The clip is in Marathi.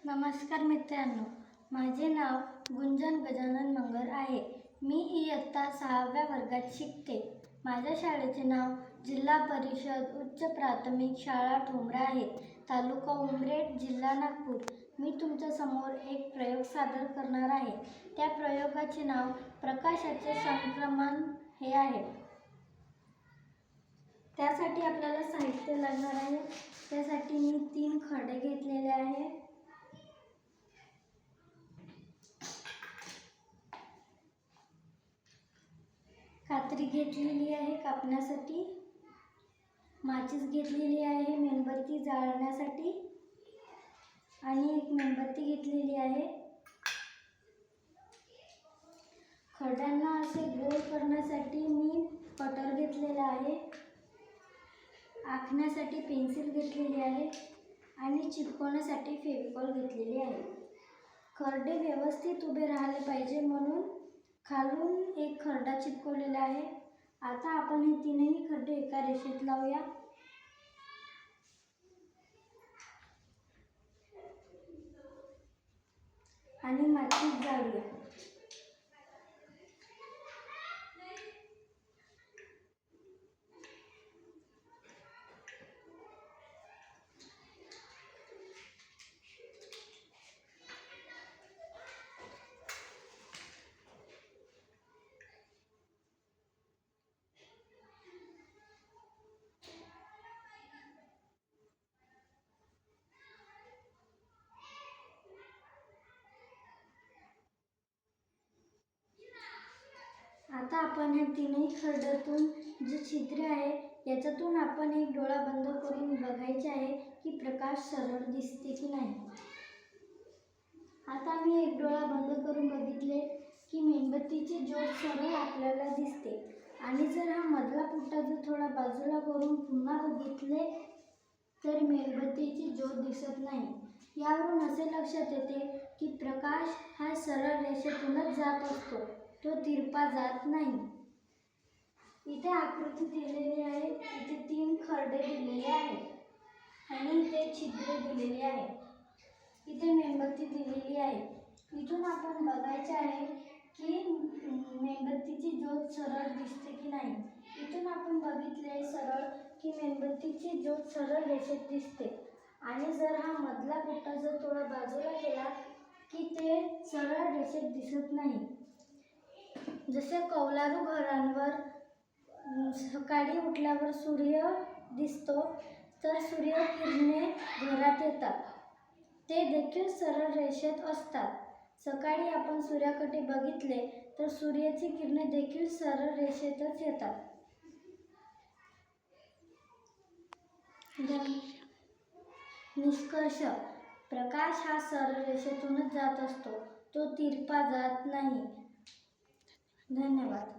नमस्कार मित्रांनो, माझे नाव गुंजन गजानन मंगर आहे. मी इयत्ता 6व्या वर्गात शिकते. माझ्या शाळेचे नाव जिल्हा परिषद उच्च प्राथमिक शाळा ठोंबरा आहे, तालुका उमरेड, जिल्हा नागपूर. मी तुमच्या समोर एक प्रयोग सादर करणार आहे. त्या प्रयोगाचे नाव प्रकाशाचे संक्रमण हे आहे. त्यासाठी आपल्याला साहित्य लागणार आहे. त्यासाठी मी 3 खडे घेतलेले आहे. कात्री घेतलेली आहे कापण्यासाठी, माचीस घेतलेली आहे मेणबत्ती जाळण्यासाठी आणि एक मेणबत्ती घेतलेली आहे. खड्यांना असे गोल करण्यासाठी मी कटर घेतलेला आहे. आखण्यासाठी पेन्सिल घेतलेली आहे आणि चिपकवण्यासाठी फेविकॉल घेतलेली आहे. खर्डे व्यवस्थित उभे राहिले पाहिजे म्हणून खालून एक खर्डा चिपकवलेला आहे. आता आपण हे 3ही खड्डे एका रेषेत लावूया. आणि माचीस जाळूया. आता आपण ह्या 3ही खड्ड्यातून जे छिद्र आहे याच्यातून आपण एक डोळा बंद करून बघायचे आहे की प्रकाश सरळ दिसते की नाही. आता मी एक डोळा बंद करून बघितले की मेणबत्तीची ज्योत सरळ आपल्याला दिसते. आणि जर हा मधला पुट्टा जर थोडा बाजूला करून पुन्हा बघितले तर मेणबत्तीची ज्योत दिसत नाही. यावरून असे लक्षात येते की प्रकाश हा सरळ रेषेतूनच जात असतो, तो तिरपा जात नाही. इथे आकृती दिलेली आहे. इथे 3 खर्डे दिलेले आहेत आणि इथे छिद्रे दिलेली आहे. इथे मेणबत्ती दिलेली आहे. इथून आपण बघायचे आहे की मेणबत्तीची ज्योत सरळ दिसते की नाही. इथून आपण बघितले सरळ की मेणबत्तीची ज्योत सरळ रेषेत दिसते. आणि जर हा मधला पुट्टा जर थोडा बाजूला गेला की ते सरळ रेषेत दिसत नाही. जसे कौलारू घरांवर सकाळी उठल्यावर सूर्य दिसतो तर सूर्यकिरणे घरात येतात, ते देखील सरळ रेषेत असतात. सकाळी आपण सूर्याकडे बघितले तर सूर्याची किरणे देखील सरळ रेषेतच येतात. निष्कर्ष: प्रकाश हा सरळ रेषेतूनच जात असतो, तो तिरपा जात नाही. धन्यवाद.